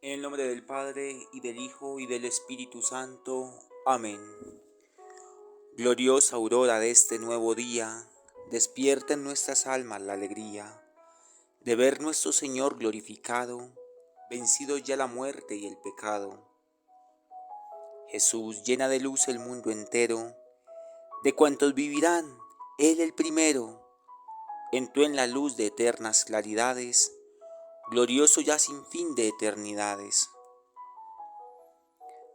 En el nombre del Padre, y del Hijo, y del Espíritu Santo. Amén. Gloriosa aurora de este nuevo día, despierta en nuestras almas la alegría de ver nuestro Señor glorificado, vencido ya la muerte y el pecado. Jesús llena de luz el mundo entero, de cuantos vivirán, Él el primero. Entró en la luz de eternas claridades, glorioso ya sin fin de eternidades.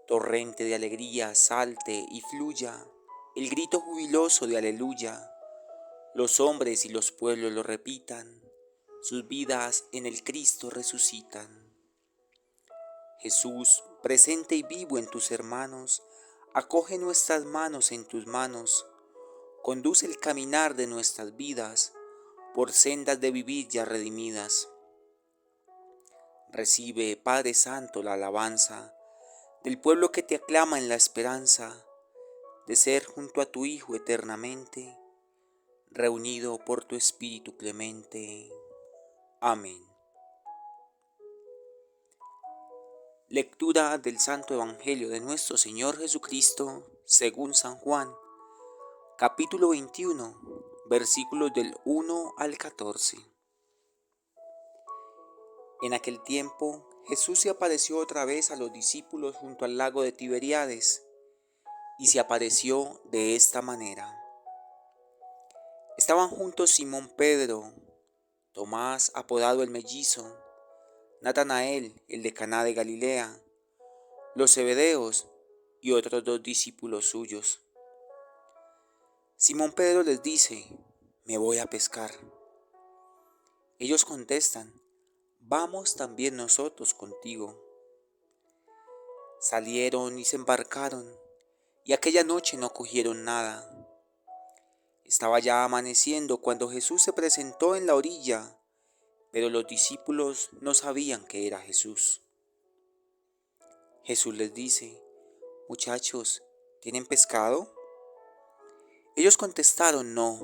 Torrente de alegría salte y fluya el grito jubiloso de aleluya. Los hombres y los pueblos lo repitan, sus vidas en el Cristo resucitan. Jesús, presente y vivo en tus hermanos, acoge nuestras manos en tus manos, conduce el caminar de nuestras vidas por sendas de vivir ya redimidas. Recibe, Padre Santo, la alabanza del pueblo que te aclama en la esperanza de ser junto a tu Hijo eternamente, reunido por tu Espíritu clemente. Amén. Lectura del Santo Evangelio de nuestro Señor Jesucristo según San Juan, capítulo 21, versículos del 1 al 14. En aquel tiempo Jesús se apareció otra vez a los discípulos junto al lago de Tiberíades, y se apareció de esta manera. Estaban juntos Simón Pedro, Tomás apodado el Mellizo, Natanael el de Caná de Galilea, los Zebedeos y otros 2 discípulos suyos. Simón Pedro les dice: me voy a pescar. Ellos contestan: vamos también nosotros contigo. Salieron y se embarcaron, y aquella noche no cogieron nada. Estaba ya amaneciendo cuando Jesús se presentó en la orilla, pero los discípulos no sabían que era Jesús. Jesús les dice: muchachos, ¿tienen pescado? Ellos contestaron: no.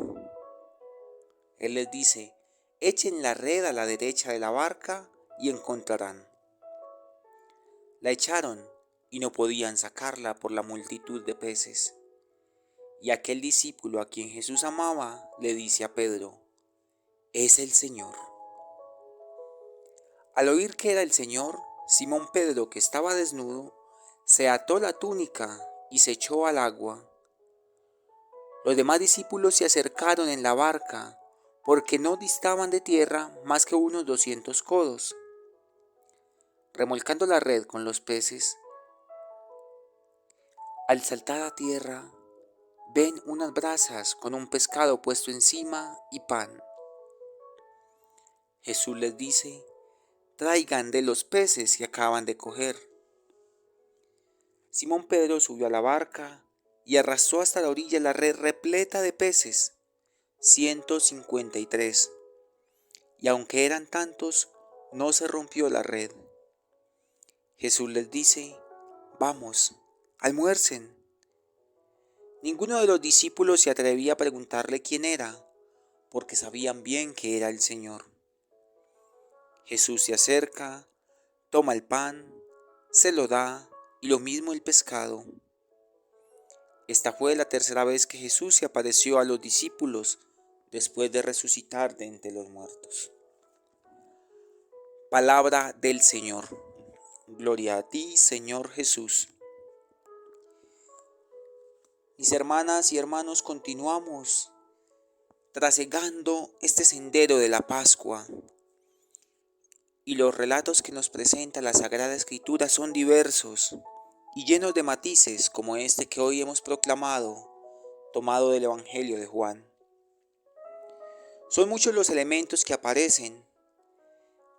Él les dice: echen la red a la derecha de la barca y encontrarán. La echaron y no podían sacarla por la multitud de peces. Y aquel discípulo a quien Jesús amaba le dice a Pedro: es el Señor. Al oír que era el Señor, Simón Pedro, que estaba desnudo, se ató la túnica y se echó al agua. Los demás discípulos se acercaron en la barca, porque no distaban de tierra más que unos 200 codos. Remolcando la red con los peces, al saltar a tierra, ven unas brasas con un pescado puesto encima y pan. Jesús les dice: traigan de los peces que acaban de coger. Simón Pedro subió a la barca y arrastró hasta la orilla la red repleta de peces, 153. Y aunque eran tantos, no se rompió la red. Jesús les dice: vamos, almuercen. Ninguno de los discípulos se atrevía a preguntarle quién era, porque sabían bien que era el Señor. Jesús se acerca, toma el pan, se lo da, y lo mismo el pescado. Esta fue la tercera vez que Jesús se apareció a los discípulos después de resucitar de entre los muertos. Palabra del Señor. Gloria a ti, Señor Jesús. Mis hermanas y hermanos, continuamos trasegando este sendero de la Pascua. Y los relatos que nos presenta la Sagrada Escritura son diversos y llenos de matices, como este que hoy hemos proclamado, tomado del Evangelio de Juan. Son muchos los elementos que aparecen,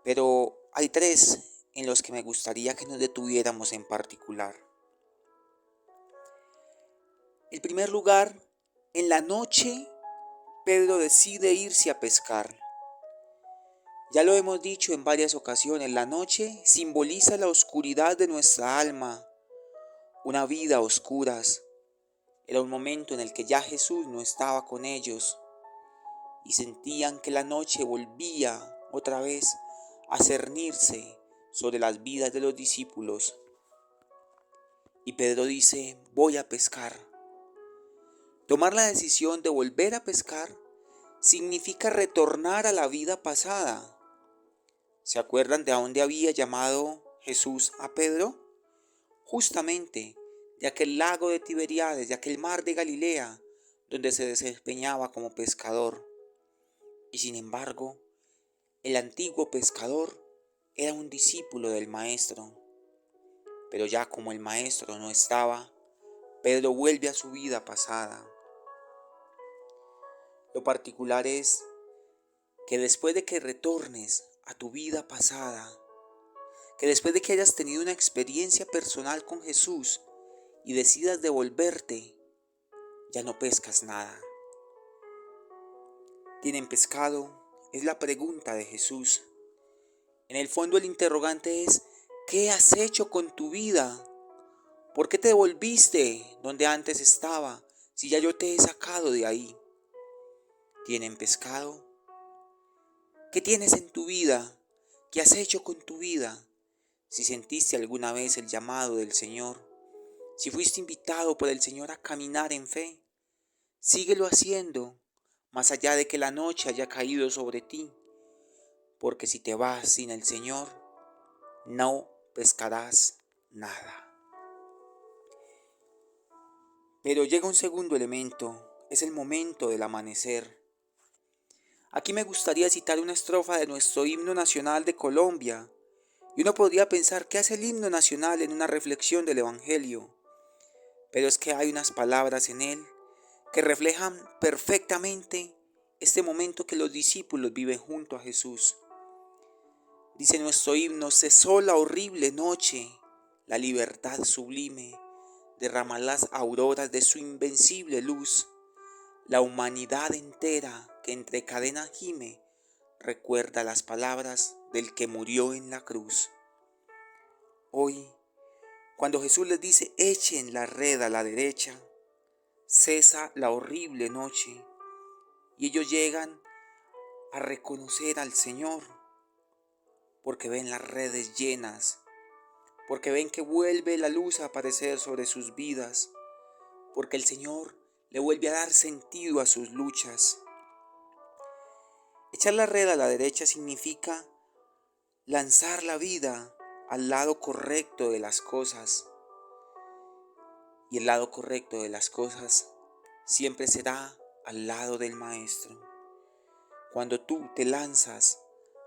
pero hay 3 en los que me gustaría que nos detuviéramos en particular. En primer lugar, en la noche, Pedro decide irse a pescar. Ya lo hemos dicho en varias ocasiones, la noche simboliza la oscuridad de nuestra alma, una vida a oscuras. Era un momento en el que ya Jesús no estaba con ellos y sentían que la noche volvía otra vez a cernirse sobre las vidas de los discípulos. Y Pedro dice, voy a pescar. Tomar la decisión de volver a pescar significa retornar a la vida pasada. ¿Se acuerdan de dónde había llamado Jesús a Pedro? Justamente de aquel lago de Tiberíades, de aquel mar de Galilea, donde se desempeñaba como pescador. Y sin embargo, el antiguo pescador era un discípulo del maestro. Pero ya como el maestro no estaba, Pedro vuelve a su vida pasada. Lo particular es que después de que retornes a tu vida pasada, que después de que hayas tenido una experiencia personal con Jesús y decidas devolverte, ya no pescas nada. ¿Tienen pescado? Es la pregunta de Jesús. En el fondo el interrogante es, ¿qué has hecho con tu vida? ¿Por qué te devolviste donde antes estaba si ya yo te he sacado de ahí? ¿Tienen pescado? ¿Qué tienes en tu vida? ¿Qué has hecho con tu vida? Si sentiste alguna vez el llamado del Señor, si fuiste invitado por el Señor a caminar en fe, síguelo haciendo, más allá de que la noche haya caído sobre ti, porque si te vas sin el Señor, no pescarás nada. Pero llega un segundo elemento, es el momento del amanecer. Aquí me gustaría citar una estrofa de nuestro himno nacional de Colombia, y uno podría pensar qué hace el himno nacional en una reflexión del Evangelio, pero es que hay unas palabras en él que reflejan perfectamente este momento que los discípulos viven junto a Jesús. Dice nuestro himno, cesó la horrible noche, la libertad sublime derrama las auroras de su invencible luz. La humanidad entera que entre cadenas gime, recuerda las palabras del que murió en la cruz. Hoy, cuando Jesús les dice, echen la red a la derecha, cesa la horrible noche y ellos llegan a reconocer al Señor porque ven las redes llenas, porque ven que vuelve la luz a aparecer sobre sus vidas, porque el Señor le vuelve a dar sentido a sus luchas. Echar la red a la derecha significa lanzar la vida al lado correcto de las cosas. Y el lado correcto de las cosas siempre será al lado del Maestro. Cuando tú te lanzas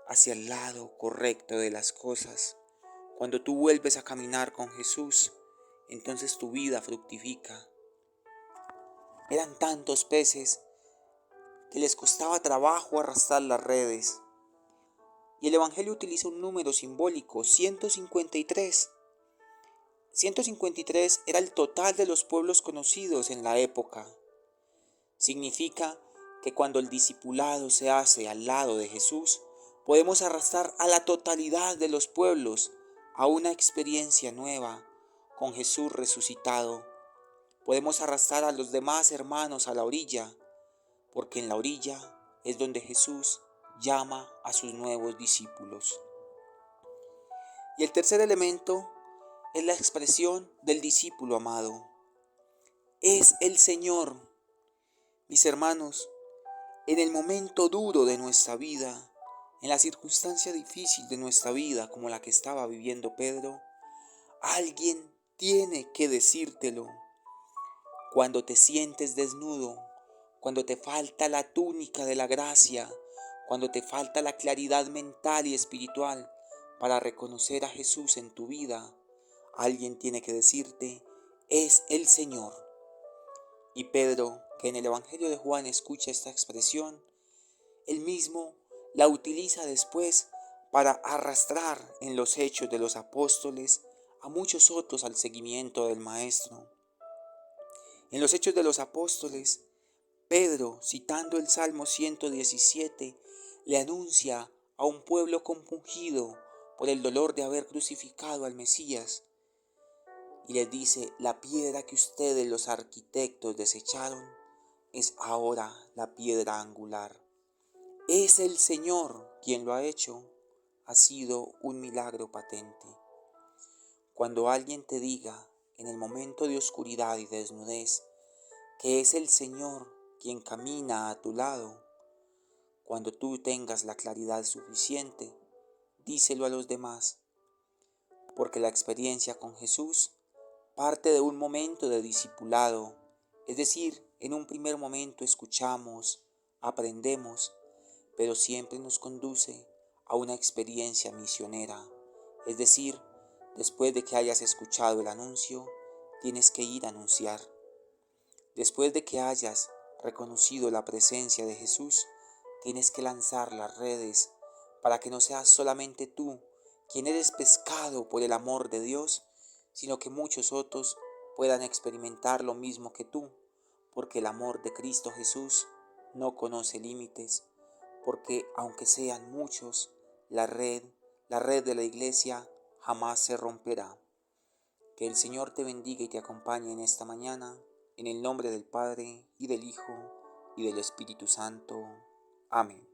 hacia el lado correcto de las cosas, cuando tú vuelves a caminar con Jesús, entonces tu vida fructifica. Eran tantos peces que les costaba trabajo arrastrar las redes. Y el Evangelio utiliza un número simbólico, 153. 153 era el total de los pueblos conocidos en la época. Significa que cuando el discipulado se hace al lado de Jesús, podemos arrastrar a la totalidad de los pueblos a una experiencia nueva con Jesús resucitado. Podemos arrastrar a los demás hermanos a la orilla, porque en la orilla es donde Jesús llama a sus nuevos discípulos. Y el tercer elemento es la expresión del discípulo amado. Es el Señor. Mis hermanos, en el momento duro de nuestra vida, en la circunstancia difícil de nuestra vida como la que estaba viviendo Pedro, alguien tiene que decírtelo. Cuando te sientes desnudo, cuando te falta la túnica de la gracia, cuando te falta la claridad mental y espiritual para reconocer a Jesús en tu vida, alguien tiene que decirte, es el Señor. Y Pedro, que en el Evangelio de Juan escucha esta expresión, él mismo la utiliza después para arrastrar en los hechos de los apóstoles a muchos otros al seguimiento del Maestro. En los hechos de los apóstoles, Pedro, citando el Salmo 117, le anuncia a un pueblo compungido por el dolor de haber crucificado al Mesías, y les dice, la piedra que ustedes los arquitectos desecharon es ahora la piedra angular. Es el Señor quien lo ha hecho, ha sido un milagro patente. Cuando alguien te diga en el momento de oscuridad y desnudez que es el Señor quien camina a tu lado, cuando tú tengas la claridad suficiente, díselo a los demás, porque la experiencia con Jesús parte de un momento de discipulado, es decir, en un primer momento escuchamos, aprendemos, pero siempre nos conduce a una experiencia misionera, es decir, después de que hayas escuchado el anuncio, tienes que ir a anunciar. Después de que hayas reconocido la presencia de Jesús, tienes que lanzar las redes para que no seas solamente tú quien eres pescado por el amor de Dios, sino que muchos otros puedan experimentar lo mismo que tú, porque el amor de Cristo Jesús no conoce límites, porque aunque sean muchos, la red de la iglesia jamás se romperá. Que el Señor te bendiga y te acompañe en esta mañana, en el nombre del Padre, y del Hijo, y del Espíritu Santo. Amén.